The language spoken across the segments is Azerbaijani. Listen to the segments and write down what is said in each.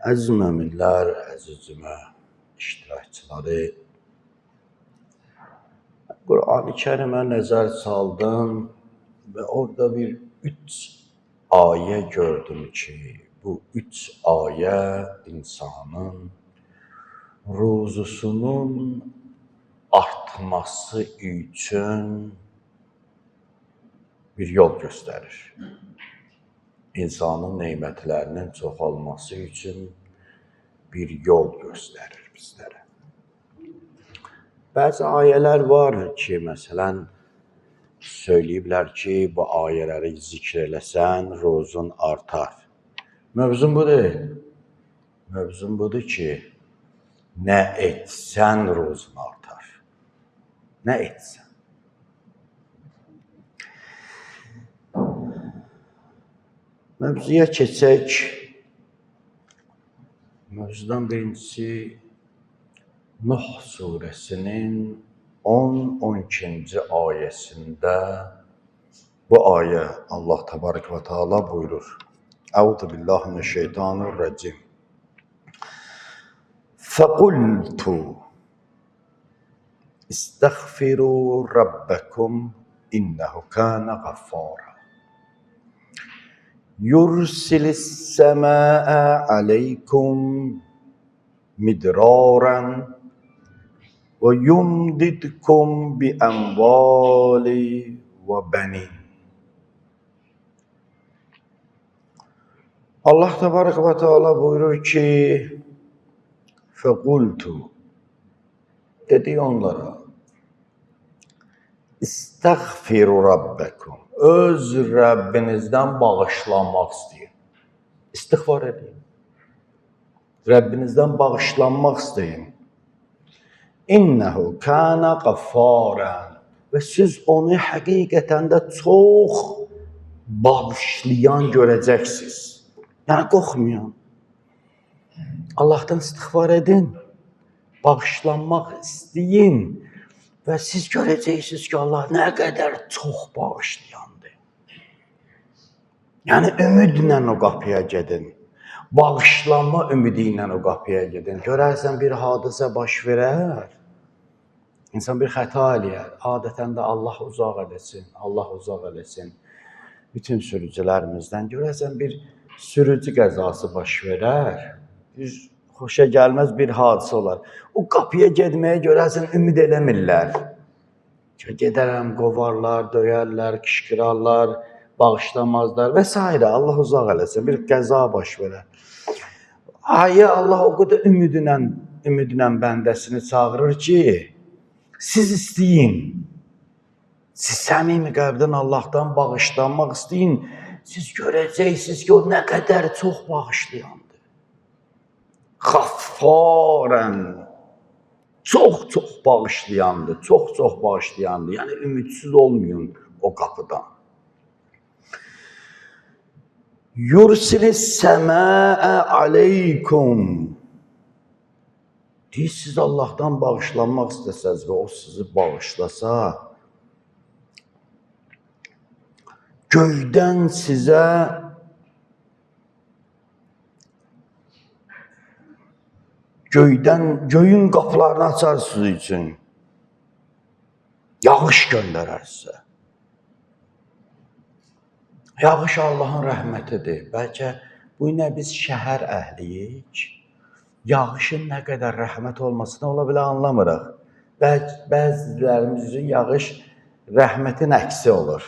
Əziz möminlər, əziz cümə iştirakçıları, Qur'an-ı Kərimə nəzər saldım və orada bir 3 ayə gördüm ki, bu 3 ayə insanın ruzusunun artması üçün bir yol göstərir. İnsanın neymətlərinin çoxalması üçün bir yol göstərir bizlərə. Bəzi ayələr var ki, məsələn, söyləyiblər ki, bu ayələri zikr eləsən, ruzun artar. Mövzum bu deyil. Mövzum budur ki, nə etsən ruzun artar. Nə etsən. Mövzuya keçək. Mövzudan birincisi Nuh surəsinin 10-12-ci ayəsində bu ayə Allah təbarək və təala buyurur. Əuzu billahi mineşşeytanirracim. Fəqultu istəğfiru rabbəkum innəhu kənə qəffara. Yursilis səmâə aleykum midraran və yumdidkum bi əmvali və bənin. Allah təbarək və təala buyurur ki, fəqultu, dedi onlara, istəğfiru rabbəkum, öz Rəbbinizdən bağışlanmaq istəyin. İstiğfar edin. Rəbbinizdən bağışlanmaq istəyin. İnnəhu kənə qəffarən. Və siz onu həqiqətən də çox bağışlayan görəcəksiniz. Yəni, qorxmayın. Allahdan istiğfar edin. Bağışlanmaq istəyin. Və siz görəcəksiniz ki, Allah nə qədər çox bağışlayandır. Yəni, ümidlə o qapıya gedin. Bağışlanma ümidi ilə o qapıya gedin. Görərsən bir hadisə baş verər. İnsan bir xəta eləyər. Adətən də Allah uzaq eləsin. Allah uzaq eləsin. Bütün sürücülərimizdən görərsən bir sürücü qəzası baş verər. Bir xoşa gəlməz bir hadisə olar. O qapıya getməyə görərsən ümid eləmirlər. Gedərəm, qovarlar, döyərlər, kışkırarlar, bağışlamazlar və s. Allah uzaq eləsin. Bir qəza baş verər. Ayə Allah o qədər ümidlə bəndəsini çağırır ki, siz istəyin. Siz səmimi qəlbdən Allahdan bağışlanmaq istəyin. Siz görəcəksiniz ki, o nə qədər çox bağışlayandır. Xaffarən. Çox bağışlayandır. Çox bağışlayandır. Yəni, ümidsiz olmayın o qapıdan. Yursilis səmâə aleykum. Siz Allahdan bağışlanmaq istəsəz və o sizi bağışlasa, göydən sizə göyün qapılarını açar sizin üçün. Yağış göndərər sizə. Yağış Allahın rəhmətidir. Bəlkə bu ilə biz şəhər əhliyik. Yağışın nə qədər rəhmət olmasını ola bilə anlamırıq. Bəzilərimiz üçün yağış rəhmətin əksi olur.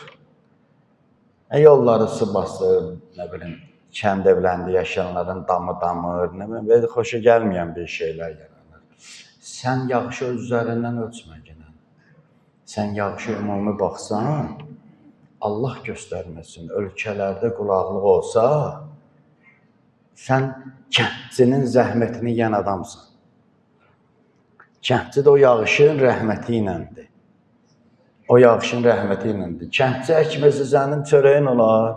Yolları su basır, nə bilim, kənd evləndə yaşayanların damı damır, nə bilim, belə xoşa gəlməyən bir şeylər yaranır. Sən yağışı öz üzərindən ölçmə yenə. Sən yağışı ümumi baxsan, Allah göstərməsin, ölkələrdə qulaqlıq olsa, sən kəndçinin zəhmətini yiyən adamsan. Kəndçi də o yağışın rəhməti iləndir. O yağışın rəhməti iləndir. Kəndçi əkməsi sənin çörəyin olar,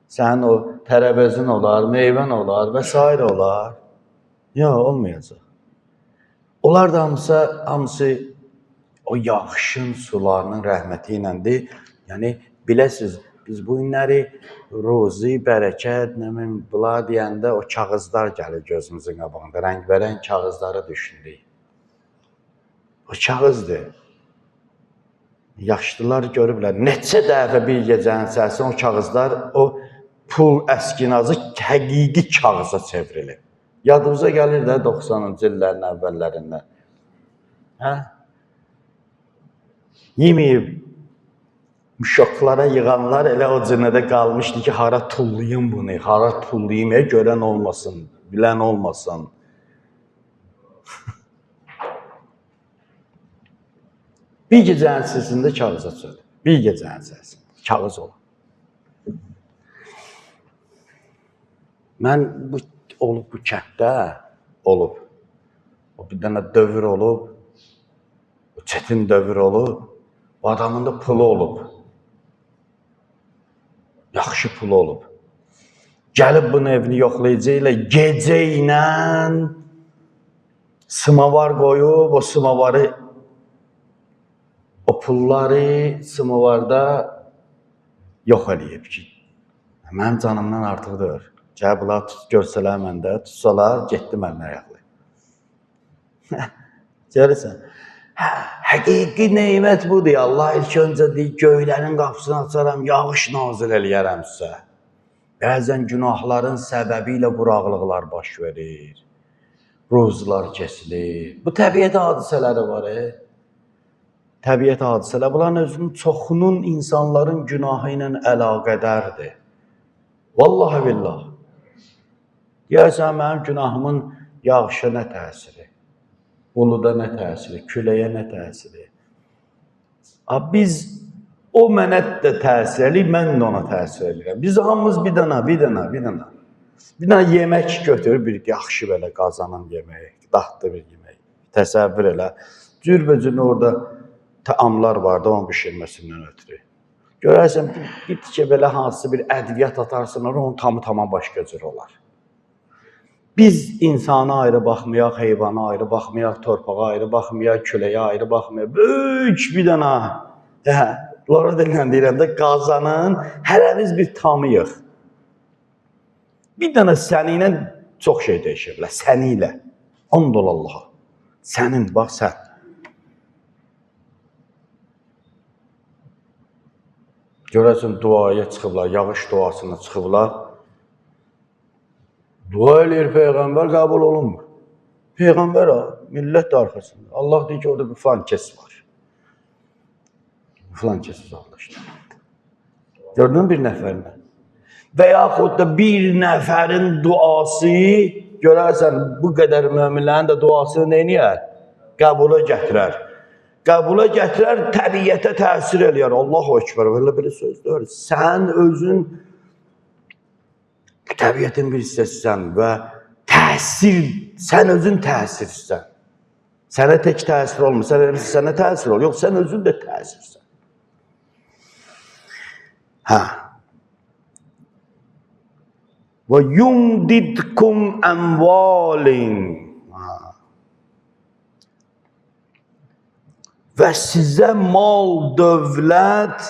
sənin o tərəvəzin olar, meyvən olar və s. olar. Yox, olmayacaq. Onlar da hamısı o yağışın sularının rəhməti iləndir. Yəni, biləsiz, Biz bu günləri ruzi, bərəkət, nə bilim, bula deyəndə o kağızlar gəlir gözümüzün qabağında. Rəngbərəng kağızları düşündük. O kağızdır. Yaşlılar görüblər. Neçə dəfə bir gecənin içərisində o kağızlar, o pul əskinazı həqiqi kağıza çevrilir. Yadımıza gəlir də 90-cı illərin əvvəllərində. Hə? Yeməyib, şoklara yığanlar elə o cürnədə qalmışdı ki, hara tullayım bunu, hara tullayım, görən olmasın, bilən olmasın. Bir gecənin içərisində kağıza çöldü. Bir gecənin içərisində kağız olur. Mən olub bu kənddə olub. O bir dənə dövr olub. O çətin dövr olub. O adamın da pulu olub. Yaxşı pulu olub. Gəlib bunun evini yoxlayacaqlar. Gecə ilə sımavar qoyub, o sımavarı, o pulları sımavarda yox eləyib ki, mənim canımdan artıqdır. Gəl bunlar görsələr məndə, tutsalar, getdi məndən ayaqlayıb. Görürsən? Həqiqi neymət budur. Allah ilk öncə deyir, göylərin qapısını açaram, yağış nazil eləyərəm sizə. Bəzən günahların səbəbi ilə quraqlıqlar baş verir. Ruzular kesilir. Bu təbiət hadisələri var. Təbiət hadisələri. Bunların özünün çoxunun insanların günahı ilə əlaqədərdir. Vallahi billah. Deyərsən, mənim günahımın yağışa nə təsiri? Buluda nə təsiri? Küləyə nə təsiri? Biz o mənə də təsir eləyir, mən də ona təsir eləyirəm. Biz hamımız bir dənə. Bir dənə yemək götürür, bir yaxşı belə qazanan yemək, dadlı bir yemək. Təsəvvür elə. Cürbəcür orada təamlar vardı, onun bişirməsindən ötürü. Görərsən, bir tikə belə hansısa bir ədviyyat atarsın, onun tamı başqa cür olar. Biz insana ayrı baxmayaq, heyvana ayrı baxmayaq, torpağa ayrı baxmayaq, küləyə ayrı baxmayaq. Böyük bir dənə, Lora deyəndə qazanın, hərəmiz bir tamıyıq. Bir dənə səni ilə çox şey dəyişir bilər, səni ilə. And ol Allaha. Sənin, bax sən. Görəsən, duaya çıxıblar, yağış duasına çıxıblar. Dua eləyir Peyğəmbər, qəbul olunmur. Peyğəmbər millət də arxasında. Allah deyir ki, orada bir falan kes var. Falan kes uzaqlaşdı. Gördün bir nəfərlə. Və yaxud da bir nəfərin duası, görərsən, bu qədər möminlərin də duasını neyniyər? Qəbula gətirər. Qəbula gətirər, təbiyyətə təsir eləyər. Allahu Ekber, belə sözdür. Sən özün təbiətin bir hissəsisən və təsir, sən özün təsirsən. Sənə tək təsir olmur, sənə təsir olur. Yox, sən özün də təsirsən. Və yumdidkum əmvalin. Və sizə mal, dövlət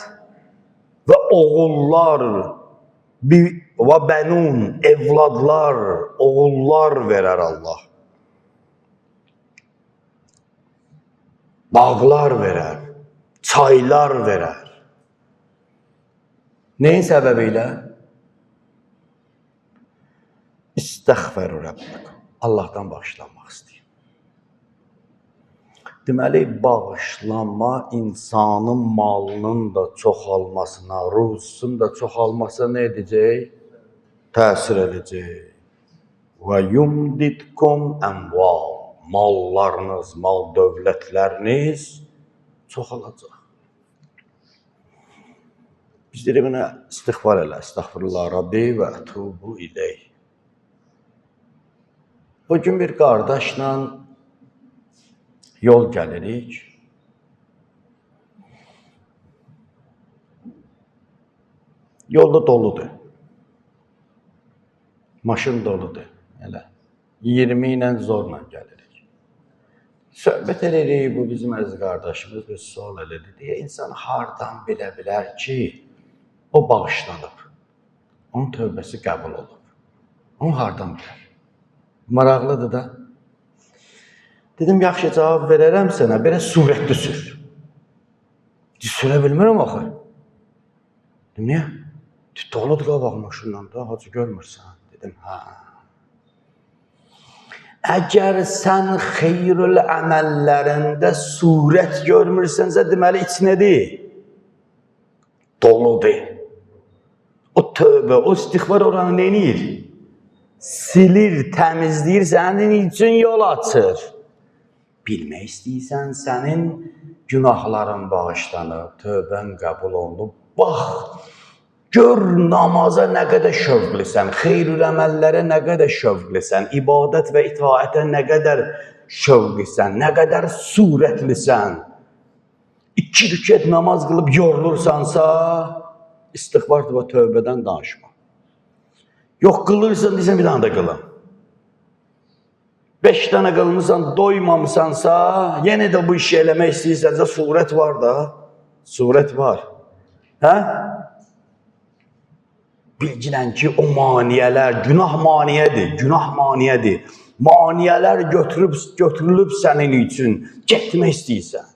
və oğullar, və bənun, evladlar, oğullar verər Allah. Bağlar verər, çaylar verər. Neyin səbəbi ilə? İstəğfəru Rəbbəkum. Allahdan bağışlanmaq istəyir. Deməli, bağışlanma insanın malının da çoxalmasına, ruzusun da çoxalmasına nə edəcək? Təsir edəcək. Və yumdidkum əmval. Mallarınız, mal dövlətləriniz çoxalacaq. Biz deyirik, mənə istiğfar elə, estağfurullah Rabbi və ətubu ileyh. Bugün bir qardaşla yol gəlirik. Yolda doludur. Maşın doludur. Elə 20 ilə zorla gəlirik. Söhbət edirik, bu bizim əziz qardaşımız bir sual elədi. Deyə insan hardan bilə bilər ki, o bağışlanıb. Onun tövbəsi qəbul olub. Onun hardan bilər? Maraqlıdır da. Dedim, yaxşı cavab verərəm sənə, belə surətli sür. Sürə bilmirəm axı. Dedim, niyə? Doludur qabaq maşından da, hacı görmürsən. Dedim, hə. Əgər sən xeyrül əməllərində surət görmürsənsə, deməli, iç nədir? Doludur. O tövbə, o istiğfar oranı neyir? Silir, təmizləyir, sənin üçün yol açır. Bilmək istəyirsən, sənin günahların bağışlanıb, tövbən qəbul olunub. Bax, gör namaza nə qədər şövqlisən, xeyrül əməllərə nə qədər şövqlisən, ibadət və itaətə nə qədər şövqlisən, nə qədər surətlisən. 2 rükət namaz qılıb yorulursansa, istiğfardır və tövbədən danışma. Yox, qılırsan, deyirsən, bir dənə də qılın. 5 dənə qılmısan, doymamısansa, yenə də bu işi eləmək istəyirsənsə, surət var da. Surət var. Hə? Bilginən ki, o maniyələr, günah maniyədir, günah maniyədir. Maniyələr götürülüb sənin üçün, getmək istəyirsən.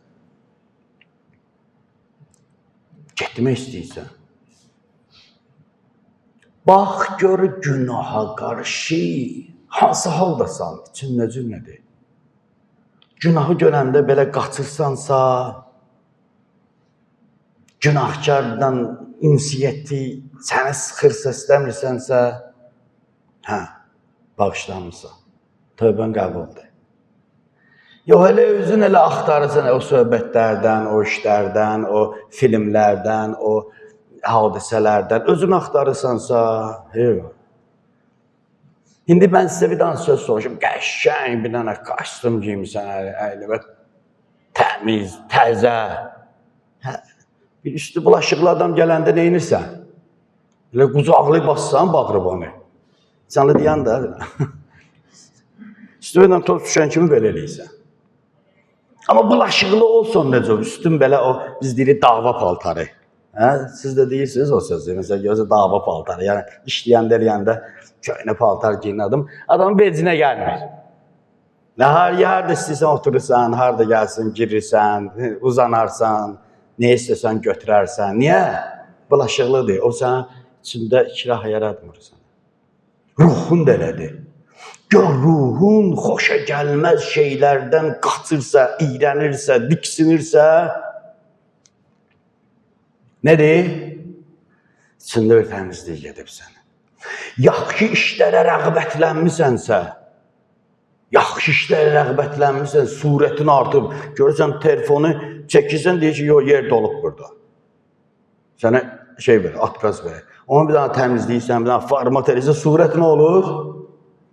Getmək istəyirsən. Bax, gör günaha qarşı hansı haldasan, üçün necə nədir? Günahı görəndə belə qaçırsansa, günahkardan ünsiyyəti səni sıxırsa, istəmirsənsə, hə, bağışlanmışsan, tövbən qəbuldur. Yox, elə özün elə axtarırsan o söhbətlərdən, o işlərdən, o filmlərdən, o hadisələrdən, özün axtarırsansa, yox. İndi mən sizə bir dənə söz soruşum, qəşəng bir dənə kostyum giymişsən, əyləbə təmiz, təzə. Bir üstü bulaşıqlı adam gələndə neynirsən? Elə qucaqlı bassan bağrıbanı. Canlı deyən də. Üstü ilə toz düşən kimi belə eləyirsən. Amma bulaşıqlı olsun necə, üstün belə o, biz deyirik, dava paltarı. Siz də deyirsiniz o sözü, məsələn, gözü dava paltarı. Yəni, işləyəndə, eləyəndə köynə paltar giyin adamın becinə gəlmir. Harada istəyirsən oturursan, harada gəlsin, girirsən, uzanarsan, nə istəsən götürərsən. Niyə? Bulaşıqlıdır. O sənə içində kirah yaratmırsan. Ruhun da elədir. Gör ruhun xoşa gəlməz şeylərdən qaçırsa, iyrənirsə, diksinirsə, nədir? İçində bir təmizlik gedib səni. Yaxşı işlərə rəğbətlənmisənsə, surətin artıb, görürsən, telefonu çəkirsən, deyir ki, yox, yer dolub burada. Sənə şey verir, atqaz verir. Onu bir dənə təmizləyirsən, bir dənə format edirsən, surət nə olur?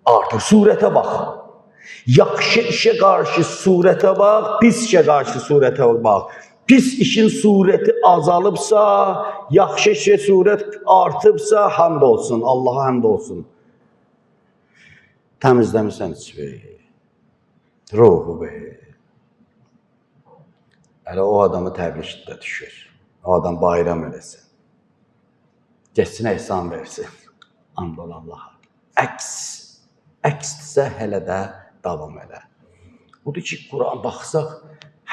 Artıq surətə bax. Yaxşı işə qarşı surətə bax, pis işə qarşı surətə bax. Pis işin surəti azalıbsa, yaxşı işə surət artıbsa, hamd olsun, Allaha hamd olsun. Təmizləmirsən içi, ruhu be. Hələ o adamı təbrikdə düşür. O adam bayram eləsin. Geçsin ehsan versin. Hamd ol Allaha. Əksdirsə hələ də davam elə. Budur ki, Quran baxsaq,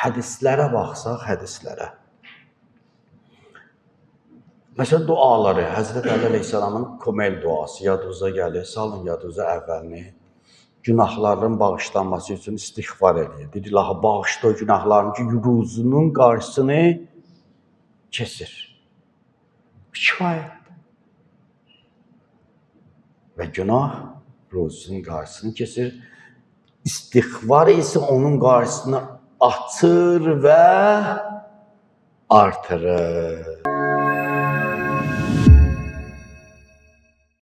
hədislərə baxsaq, hədislərə. Məsələn, duaları, Həzrət Əli Əleyhisselamın komel duası yadınıza gəlir, salın yadınıza əvvəlini. Günahların bağışlanması üçün istiğfar edir. Dedi, Allah bağışla o günahlarını ki, ruzunun qarşısını kesir. Kifayət. Və günah ruzunun qarşısını kesir. İstiğfar isə onun qarşısını açır və artırır.